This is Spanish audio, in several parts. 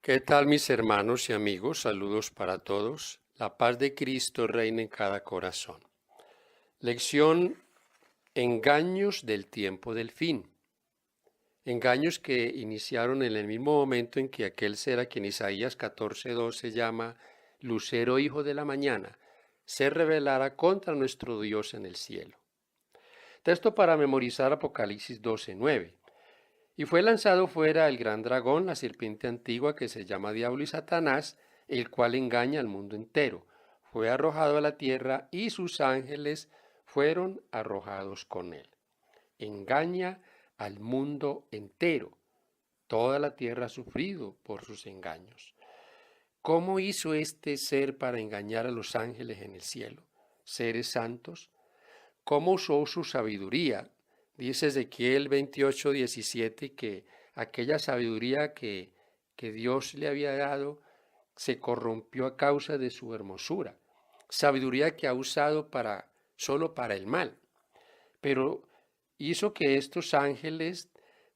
¿Qué tal, mis hermanos y amigos? Saludos para todos. La paz de Cristo reina en cada corazón. Lección: engaños del tiempo del fin. Engaños que iniciaron en el mismo momento en que aquel ser a quien Isaías 14:12 llama Lucero hijo de la mañana, se revelara contra nuestro Dios en el cielo. Texto para memorizar: Apocalipsis 12:9. Y fue lanzado fuera el gran dragón, la serpiente antigua que se llama Diablo y Satanás, el cual engaña al mundo entero. Fue arrojado a la tierra y sus ángeles fueron arrojados con él. Engaña al mundo entero. Toda la tierra ha sufrido por sus engaños. ¿Cómo hizo este ser para engañar a los ángeles en el cielo? Seres santos. ¿Cómo usó su sabiduría? Dice Ezequiel 28:17 que aquella sabiduría que Dios le había dado se corrompió a causa de su hermosura. Sabiduría que ha usado solo para el mal. Pero hizo que estos ángeles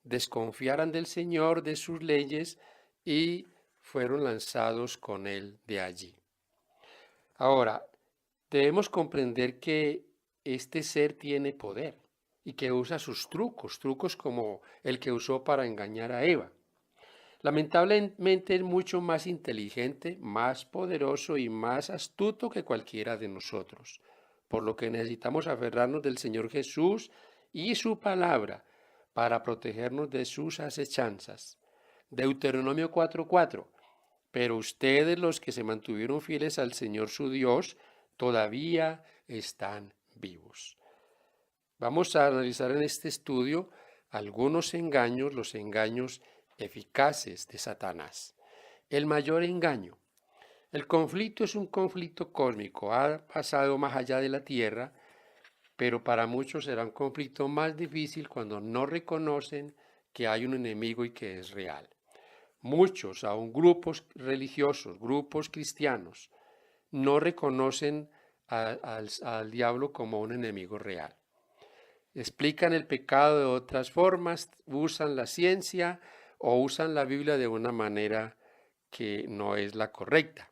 desconfiaran del Señor, de sus leyes, y fueron lanzados con él de allí. Ahora, debemos comprender que este ser tiene poder y que usa sus trucos como el que usó para engañar a Eva. Lamentablemente es mucho más inteligente, más poderoso y más astuto que cualquiera de nosotros, por lo que necesitamos aferrarnos del Señor Jesús y su palabra para protegernos de sus acechanzas. Deuteronomio 4:4. Pero ustedes, los que se mantuvieron fieles al Señor su Dios, todavía están vivos. Vamos a analizar en este estudio algunos engaños, los engaños eficaces de Satanás. El mayor engaño. El conflicto es un conflicto cósmico, ha pasado más allá de la tierra, pero para muchos será un conflicto más difícil cuando no reconocen que hay un enemigo y que es real. Muchos, aun grupos religiosos, grupos cristianos, no reconocen al diablo como un enemigo real. Explican el pecado de otras formas, usan la ciencia o usan la Biblia de una manera que no es la correcta.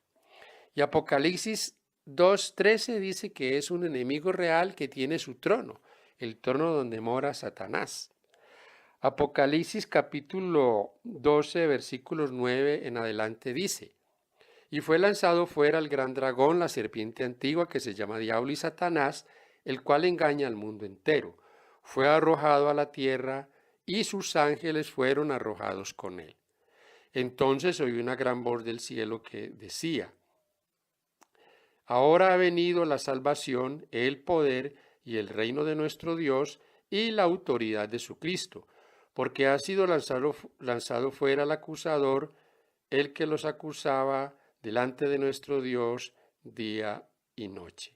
Y Apocalipsis 2:13 dice que es un enemigo real que tiene su trono, el trono donde mora Satanás. Apocalipsis capítulo 12, versículos 9 en adelante dice: y fue lanzado fuera el gran dragón, la serpiente antigua que se llama Diablo y Satanás, el cual engaña al mundo entero. Fue arrojado a la tierra y sus ángeles fueron arrojados con él. Entonces oí una gran voz del cielo que decía: ahora ha venido la salvación, el poder y el reino de nuestro Dios y la autoridad de su Cristo, porque ha sido lanzado fuera el acusador, el que los acusaba delante de nuestro Dios día y noche.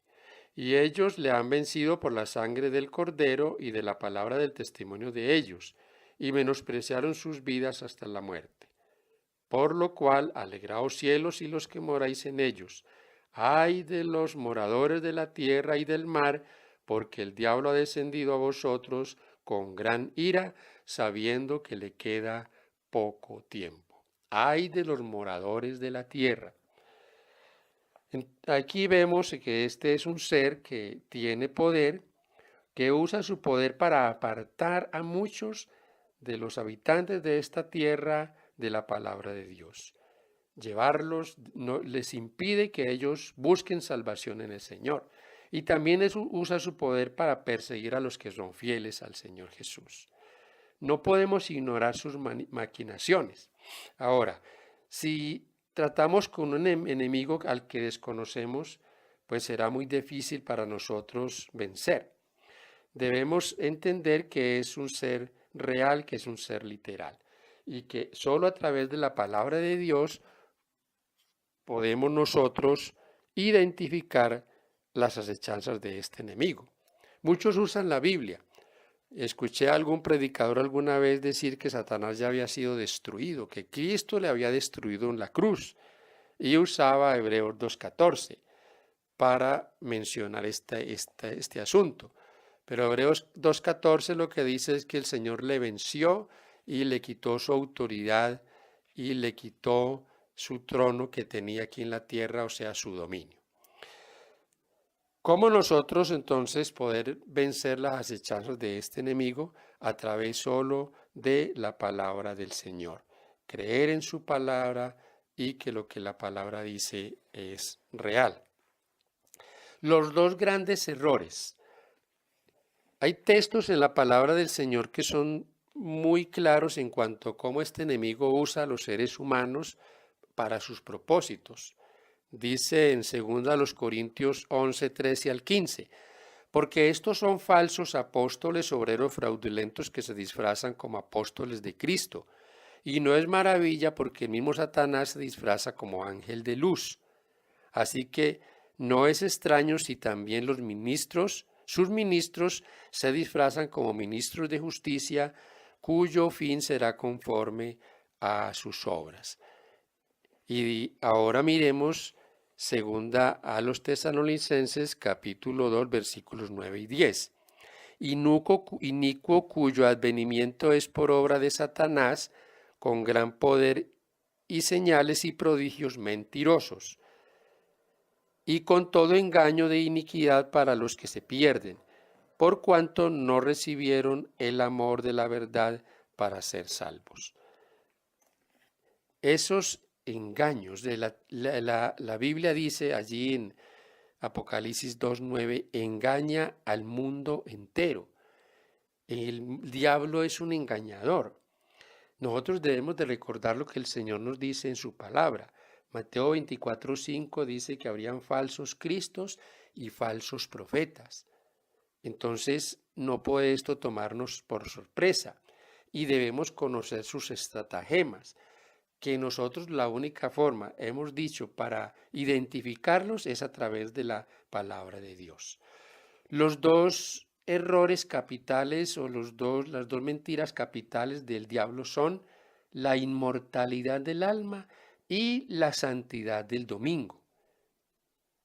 Y ellos le han vencido por la sangre del Cordero y de la palabra del testimonio de ellos, y menospreciaron sus vidas hasta la muerte. Por lo cual, alegraos cielos y los que moráis en ellos. Ay de los moradores de la tierra y del mar, porque el diablo ha descendido a vosotros con gran ira, sabiendo que le queda poco tiempo. Ay de los moradores de la tierra. Aquí vemos que este es un ser que tiene poder, que usa su poder para apartar a muchos de los habitantes de esta tierra de la palabra de Dios. Llevarlos, no, les impide que ellos busquen salvación en el Señor. Y también usa su poder para perseguir a los que son fieles al Señor Jesús. No podemos ignorar sus maquinaciones. Ahora, si tratamos con un enemigo al que desconocemos, pues será muy difícil para nosotros vencer. Debemos entender que es un ser real, que es un ser literal, y que solo a través de la palabra de Dios podemos nosotros identificar las acechanzas de este enemigo. Muchos usan la Biblia. Escuché a algún predicador alguna vez decir que Satanás ya había sido destruido, que Cristo le había destruido en la cruz, y usaba Hebreos 2:14 para mencionar este asunto. Pero Hebreos 2:14 lo que dice es que el Señor le venció y le quitó su autoridad y le quitó su trono que tenía aquí en la tierra, o sea, su dominio. ¿Cómo nosotros entonces poder vencer las acechanzas de este enemigo? A través solo de la palabra del Señor. Creer en su palabra y que lo que la palabra dice es real. Los dos grandes errores. Hay textos en la palabra del Señor que son muy claros en cuanto a cómo este enemigo usa a los seres humanos para sus propósitos. Dice en 2 Corintios 11, 13 al 15, porque estos son falsos apóstoles, obreros fraudulentos que se disfrazan como apóstoles de Cristo. Y no es maravilla porque el mismo Satanás se disfraza como ángel de luz. Así que no es extraño si también sus ministros, se disfrazan como ministros de justicia, cuyo fin será conforme a sus obras. Y ahora miremos segunda a los Tesalonicenses, capítulo 2, versículos 9 y 10. Inicuo cuyo advenimiento es por obra de Satanás, con gran poder y señales y prodigios mentirosos, y con todo engaño de iniquidad para los que se pierden, por cuanto no recibieron el amor de la verdad para ser salvos. Esos engaños de la Biblia dice allí en Apocalipsis 2:9, engaña al mundo entero. El diablo es un engañador. Nosotros debemos de recordar lo que el Señor nos dice en su palabra. Mateo 24:5 dice que habrían falsos cristos y falsos profetas. Entonces no puede esto tomarnos por sorpresa y debemos conocer sus estratagemas, que nosotros la única forma, hemos dicho, para identificarlos es a través de la palabra de Dios. Los dos errores capitales o las dos mentiras capitales del diablo son la inmortalidad del alma y la santidad del domingo.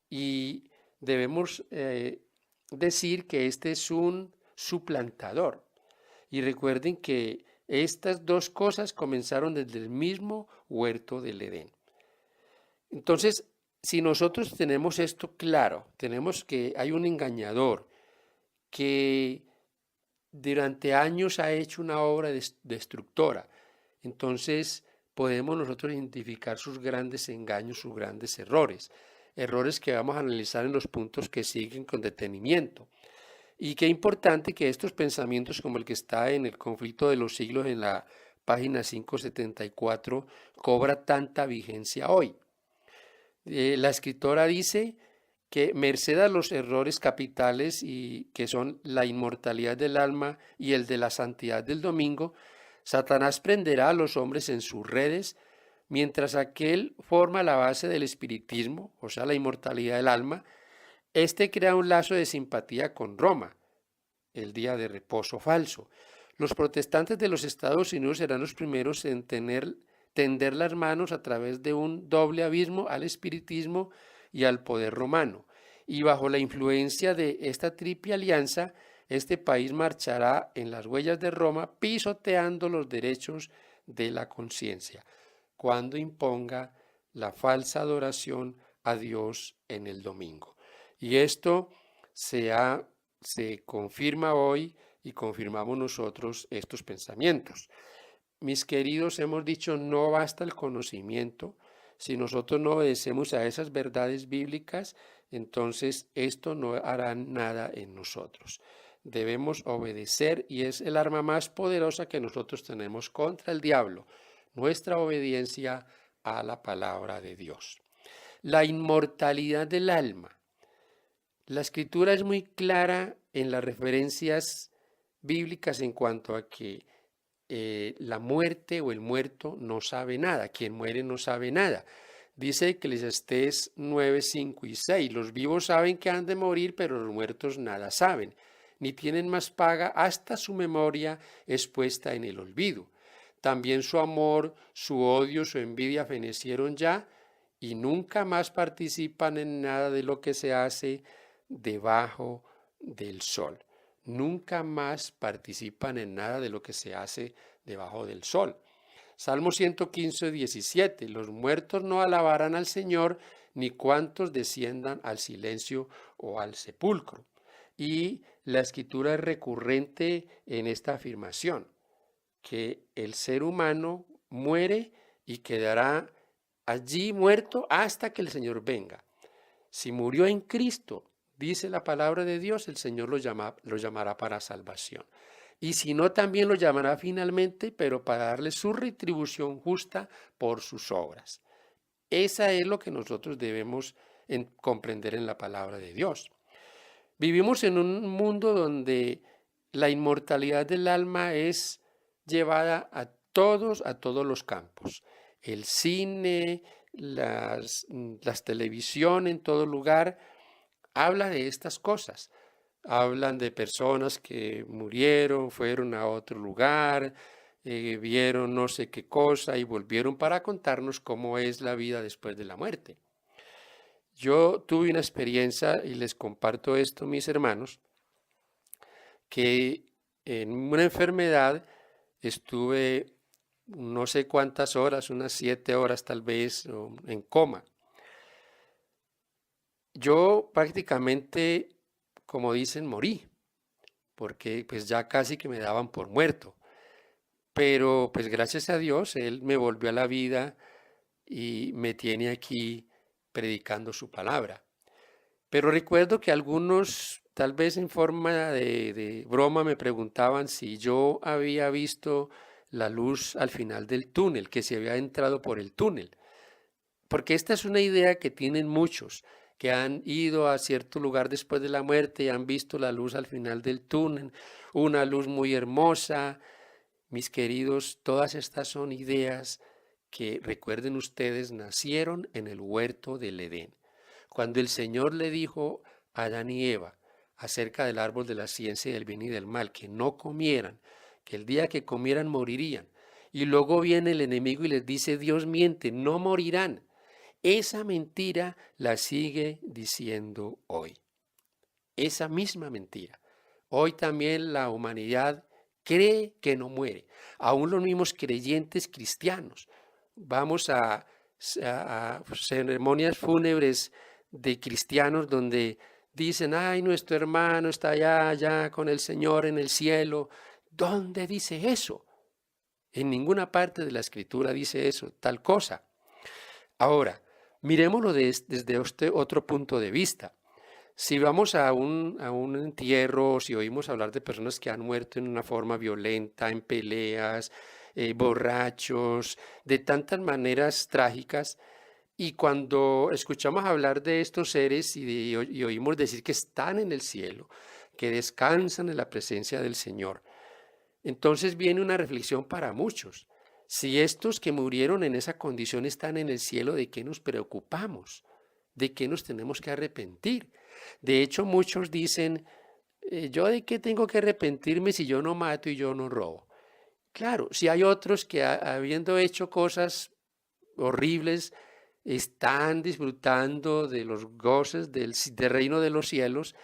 Y debemos decir que este es un suplantador. Y recuerden que estas dos cosas comenzaron desde el mismo huerto del Edén. Entonces, si nosotros tenemos esto claro, tenemos que hay un engañador que durante años ha hecho una obra destructora. Entonces podemos nosotros identificar sus grandes engaños, sus grandes errores que vamos a analizar en los puntos que siguen con detenimiento. Y qué importante que estos pensamientos como el que está en el conflicto de los siglos en la página 574 cobra tanta vigencia hoy. La escritora dice que merced a los errores capitales y que son la inmortalidad del alma y el de la santidad del domingo, Satanás prenderá a los hombres en sus redes, mientras aquel forma la base del espiritismo, o sea, la inmortalidad del alma. Este crea un lazo de simpatía con Roma, el día de reposo falso. Los protestantes de los Estados Unidos serán los primeros en tender las manos a través de un doble abismo al espiritismo y al poder romano. Y bajo la influencia de esta triple alianza, este país marchará en las huellas de Roma, pisoteando los derechos de la conciencia, cuando imponga la falsa adoración a Dios en el domingo. Y esto se confirma hoy y confirmamos nosotros estos pensamientos. Mis queridos, hemos dicho, no basta el conocimiento. Si nosotros no obedecemos a esas verdades bíblicas, entonces esto no hará nada en nosotros. Debemos obedecer y es el arma más poderosa que nosotros tenemos contra el diablo, nuestra obediencia a la palabra de Dios. La inmortalidad del alma. La escritura es muy clara en las referencias bíblicas en cuanto a que la muerte o el muerto no sabe nada, quien muere no sabe nada. Dice Eclesiastés 9, 5 y 6, los vivos saben que han de morir, pero los muertos nada saben, ni tienen más paga, hasta su memoria es puesta en el olvido. También su amor, su odio, su envidia fenecieron ya, y nunca más participan en nada de lo que se hace debajo del sol. Nunca más participan en nada de lo que se hace debajo del sol. Salmo 115, 17. Los muertos no alabarán al Señor, ni cuantos desciendan al silencio o al sepulcro. Y la escritura es recurrente en esta afirmación, que el ser humano muere y quedará allí muerto hasta que el Señor venga. Si murió en Cristo, dice la palabra de Dios, el Señor lo llamará para salvación. Y si no, también lo llamará finalmente, pero para darle su retribución justa por sus obras. Esa es lo que nosotros debemos comprender en la palabra de Dios. Vivimos en un mundo donde la inmortalidad del alma es llevada a todos los campos. El cine, las televisión en todo lugar, habla de estas cosas. Hablan de personas que murieron, fueron a otro lugar, vieron no sé qué cosa y volvieron para contarnos cómo es la vida después de la muerte. Yo tuve una experiencia y les comparto esto, mis hermanos, que en una enfermedad estuve no sé cuántas horas, unas 7 horas tal vez, en coma. Yo prácticamente, como dicen, morí, porque pues ya casi que me daban por muerto. Pero pues gracias a Dios, Él me volvió a la vida y me tiene aquí predicando su palabra. Pero recuerdo que algunos, tal vez en forma de broma, me preguntaban si yo había visto la luz al final del túnel, que se había entrado por el túnel. Porque esta es una idea que tienen muchos, que han ido a cierto lugar después de la muerte y han visto la luz al final del túnel, una luz muy hermosa. Mis queridos, todas estas son ideas que, recuerden ustedes, nacieron en el huerto del Edén. Cuando el Señor le dijo a Adán y Eva acerca del árbol de la ciencia del bien y del mal, que no comieran, que el día que comieran morirían. Y luego viene el enemigo y les dice, Dios miente, no morirán. Esa mentira la sigue diciendo hoy. Esa misma mentira. Hoy también la humanidad cree que no muere. Aún los mismos creyentes cristianos. Vamos a ceremonias fúnebres de cristianos donde dicen, ay, nuestro hermano está allá con el Señor en el cielo. ¿Dónde dice eso? En ninguna parte de la Escritura dice eso, tal cosa. Ahora, miremoslo desde este otro punto de vista. Si vamos a un entierro, si oímos hablar de personas que han muerto en una forma violenta, en peleas, borrachos, de tantas maneras trágicas, y cuando escuchamos hablar de estos seres y oímos decir que están en el cielo, que descansan en la presencia del Señor, entonces viene una reflexión para muchos. Si estos que murieron en esa condición están en el cielo, ¿de qué nos preocupamos? ¿De qué nos tenemos que arrepentir? De hecho, muchos dicen, ¿yo de qué tengo que arrepentirme si yo no mato y yo no robo? Claro, si hay otros que habiendo hecho cosas horribles, están disfrutando de los goces del reino de los cielos,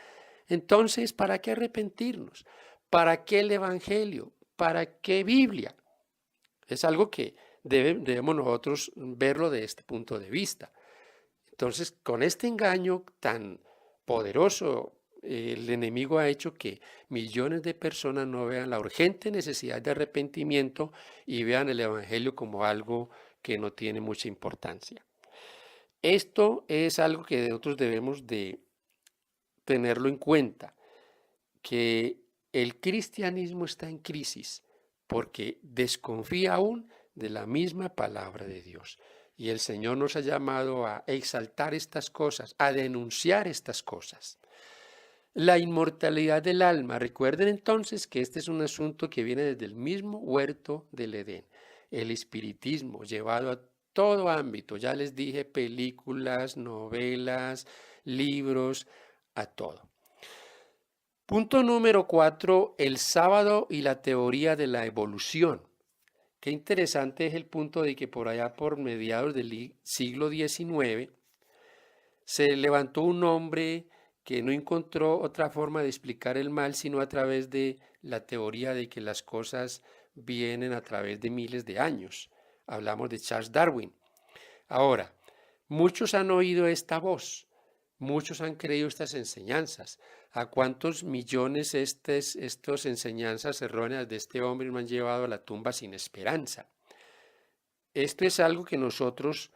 entonces, ¿para qué arrepentirnos? ¿Para qué el Evangelio? ¿Para qué Biblia? Es algo que debemos nosotros verlo de este punto de vista. Entonces, con este engaño tan poderoso, el enemigo ha hecho que millones de personas no vean la urgente necesidad de arrepentimiento y vean el Evangelio como algo que no tiene mucha importancia. Esto es algo que nosotros debemos de tenerlo en cuenta, que el cristianismo está en crisis porque desconfía aún de la misma palabra de Dios. Y el Señor nos ha llamado a exaltar estas cosas, a denunciar estas cosas. La inmortalidad del alma. Recuerden entonces que este es un asunto que viene desde el mismo huerto del Edén. El espiritismo llevado a todo ámbito. Ya les dije, películas, novelas, libros, a todo. Punto número 4, el sábado y la teoría de la evolución. Qué interesante es el punto de que por allá por mediados del siglo XIX se levantó un hombre que no encontró otra forma de explicar el mal sino a través de la teoría de que las cosas vienen a través de miles de años. Hablamos de Charles Darwin. Ahora, muchos han oído esta voz, muchos han creído estas enseñanzas. ¿A cuántos millones estas enseñanzas erróneas de este hombre nos han llevado a la tumba sin esperanza? Esto es algo que nosotros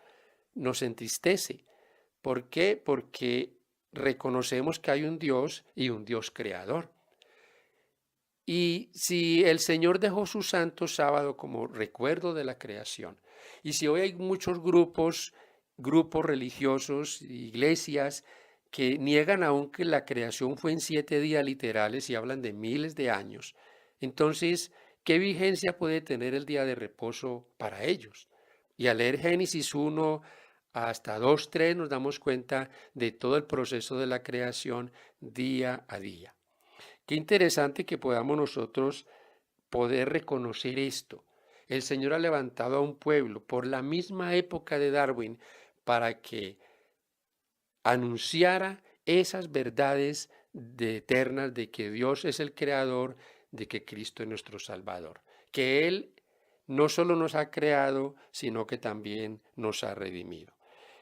nos entristece. ¿Por qué? Porque reconocemos que hay un Dios y un Dios creador. Y si el Señor dejó su santo sábado como recuerdo de la creación, y si hoy hay muchos grupos religiosos, iglesias, que niegan aún que la creación fue en 7 días literales y hablan de miles de años, entonces, ¿qué vigencia puede tener el día de reposo para ellos? Y al leer Génesis 1 hasta 2, 3 nos damos cuenta de todo el proceso de la creación día a día. Qué interesante que podamos nosotros poder reconocer esto. El Señor ha levantado a un pueblo por la misma época de Darwin para que anunciara esas verdades eternas de que Dios es el creador, de que Cristo es nuestro Salvador, que Él no solo nos ha creado, sino que también nos ha redimido.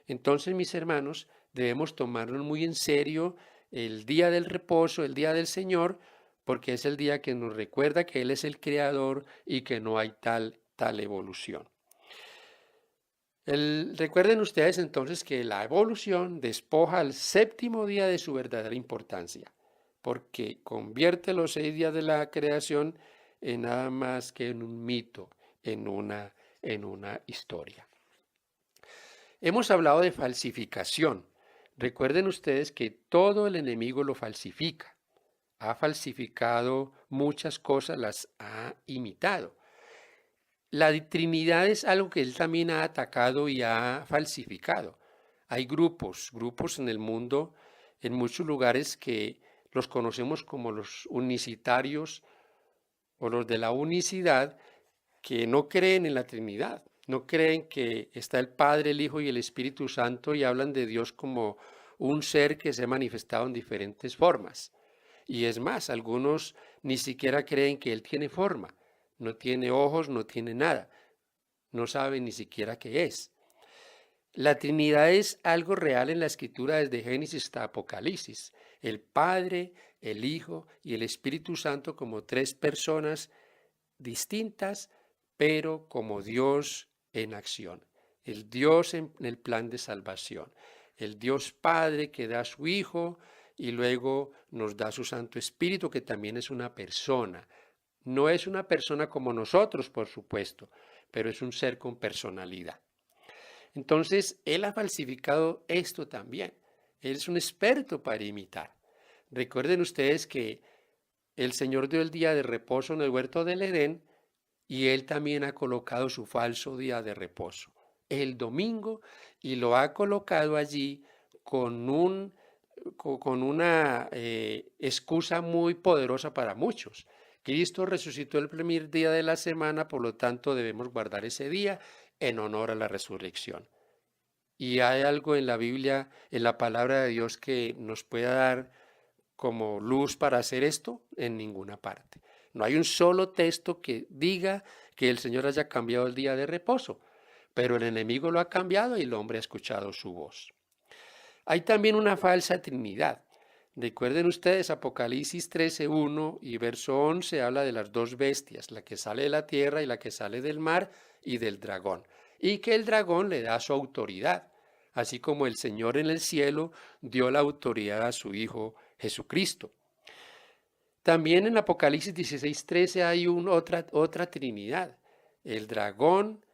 Entonces, mis hermanos, debemos tomarnos muy en serio el día del reposo, el día del Señor, porque es el día que nos recuerda que Él es el creador y que no hay tal evolución. Recuerden ustedes entonces que la evolución despoja al 7º día de su verdadera importancia, porque convierte los 6 días de la creación en nada más que en un mito, en una historia. Hemos hablado de falsificación. Recuerden ustedes que todo el enemigo lo falsifica. Ha falsificado muchas cosas, las ha imitado. La Trinidad es algo que él también ha atacado y ha falsificado. Hay grupos en el mundo, en muchos lugares que los conocemos como los unicitarios o los de la unicidad, que no creen en la Trinidad, no creen que está el Padre, el Hijo y el Espíritu Santo y hablan de Dios como un ser que se ha manifestado en diferentes formas. Y es más, algunos ni siquiera creen que Él tiene forma, no tiene ojos, no tiene nada, no saben ni siquiera qué es. La Trinidad es algo real en la Escritura desde Génesis hasta Apocalipsis. El Padre, el Hijo y el Espíritu Santo como 3 personas distintas, pero como Dios en acción. El Dios en el plan de salvación. El Dios Padre que da a su Hijo y luego nos da su Santo Espíritu, que también es una persona. No es una persona como nosotros, por supuesto, pero es un ser con personalidad. Entonces, Él ha falsificado esto también. Él es un experto para imitar. Recuerden ustedes que el Señor dio el día de reposo en el huerto del Edén y Él también ha colocado su falso día de reposo, el domingo, y lo ha colocado allí con una excusa muy poderosa para muchos. Cristo resucitó el primer día de la semana, por lo tanto debemos guardar ese día en honor a la resurrección. Y hay algo en la Biblia, en la palabra de Dios, que nos pueda dar como luz para hacer esto. En ninguna parte. No hay un solo texto que diga que el Señor haya cambiado el día de reposo, pero el enemigo lo ha cambiado y el hombre ha escuchado su voz. Hay también una falsa trinidad. Recuerden ustedes, Apocalipsis 13:1 y verso 11 habla de las 2 bestias, la que sale de la tierra y la que sale del mar, y del dragón, y que el dragón le da su autoridad, así como el Señor en el cielo dio la autoridad a su Hijo Jesucristo. También en Apocalipsis 16:13 hay otra trinidad, el dragón,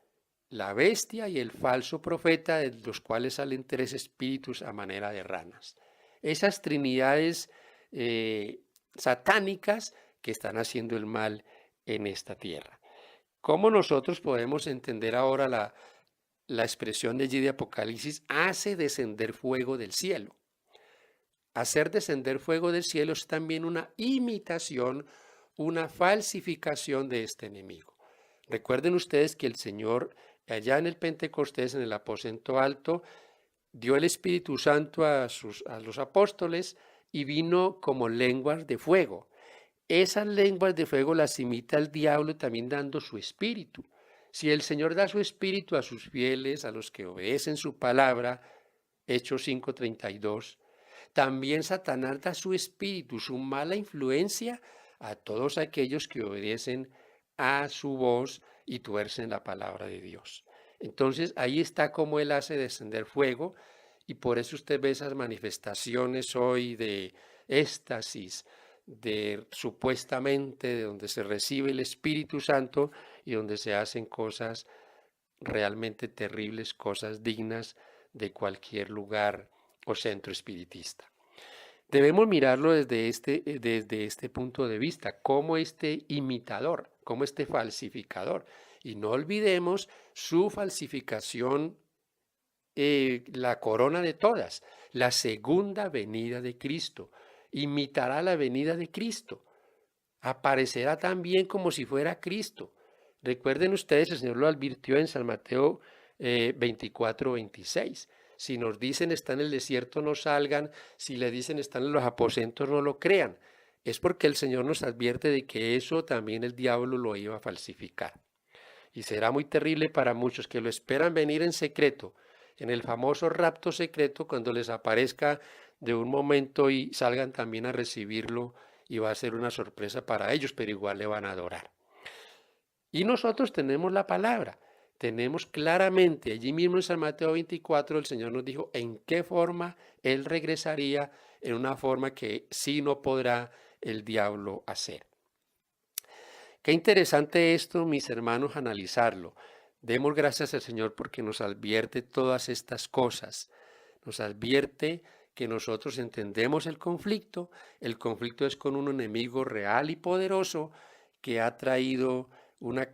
la bestia y el falso profeta, de los cuales salen 3 espíritus a manera de ranas. Esas trinidades satánicas que están haciendo el mal en esta tierra. ¿Cómo nosotros podemos entender ahora la expresión de allí de Apocalipsis? Hace descender fuego del cielo. Hacer descender fuego del cielo es también una imitación, una falsificación de este enemigo. Recuerden ustedes que el Señor, allá en el Pentecostés, en el aposento alto, dio el Espíritu Santo a los apóstoles y vino como lenguas de fuego. Esas lenguas de fuego las imita el diablo también dando su espíritu. Si el Señor da su espíritu a sus fieles, a los que obedecen su palabra, Hechos 5:32, también Satanás da su espíritu, su mala influencia a todos aquellos que obedecen a su voz y tuercen la palabra de Dios. Entonces ahí está cómo Él hace descender fuego, y por eso usted ve esas manifestaciones hoy de éxtasis, de supuestamente de donde se recibe el Espíritu Santo y donde se hacen cosas realmente terribles, cosas dignas de cualquier lugar o centro espiritista. Debemos mirarlo desde este punto de vista, como este imitador, como este falsificador. Y no olvidemos su falsificación, la corona de todas, la segunda venida de Cristo. Imitará la venida de Cristo. Aparecerá también como si fuera Cristo. Recuerden ustedes, el Señor lo advirtió en San Mateo 24:26. Si nos dicen está en el desierto, no salgan. Si le dicen están en los aposentos, no lo crean. Es porque el Señor nos advierte de que eso también el diablo lo iba a falsificar. Y será muy terrible para muchos que lo esperan venir en secreto, en el famoso rapto secreto, cuando les aparezca de un momento y salgan también a recibirlo, y va a ser una sorpresa para ellos, pero igual le van a adorar. Y nosotros tenemos la palabra, tenemos claramente, allí mismo en San Mateo 24, el Señor nos dijo en qué forma Él regresaría, en una forma que sí no podrá el diablo hacer. Qué interesante esto, mis hermanos, analizarlo. Demos gracias al Señor porque nos advierte todas estas cosas. Nos advierte que nosotros entendemos el conflicto. El conflicto es con un enemigo real y poderoso que ha traído una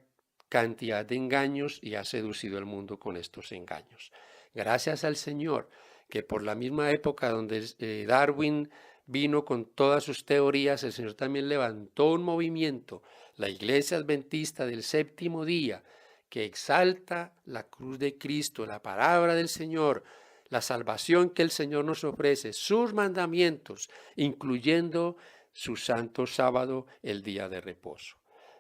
cantidad de engaños y ha seducido al mundo con estos engaños. Gracias al Señor que por la misma época donde Darwin vino con todas sus teorías, el Señor también levantó un movimiento, la Iglesia Adventista del Séptimo Día, que exalta la cruz de Cristo, la palabra del Señor, la salvación que el Señor nos ofrece, sus mandamientos, incluyendo su santo sábado, el día de reposo.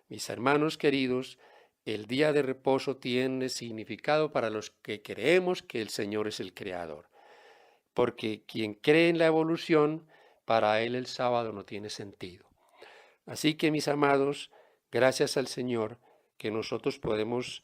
Mis hermanos queridos, el día de reposo tiene significado para los que creemos que el Señor es el Creador, porque quien cree en la evolución, para él el sábado no tiene sentido. Así que, mis amados, gracias al Señor que nosotros podemos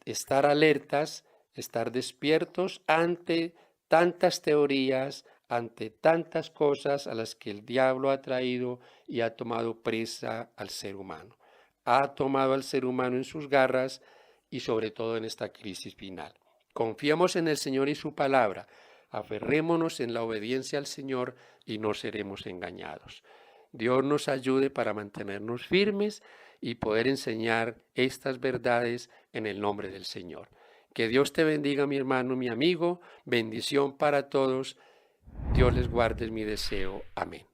estar alertas, estar despiertos ante tantas teorías, ante tantas cosas a las que el diablo ha traído y ha tomado presa al ser humano. Ha tomado al ser humano en sus garras y sobre todo en esta crisis final. Confiamos en el Señor y su palabra. Aferrémonos en la obediencia al Señor y no seremos engañados. Dios nos ayude para mantenernos firmes y poder enseñar estas verdades en el nombre del Señor. Que Dios te bendiga, mi hermano, mi amigo. Bendición para todos. Dios les guarde, es mi deseo. Amén.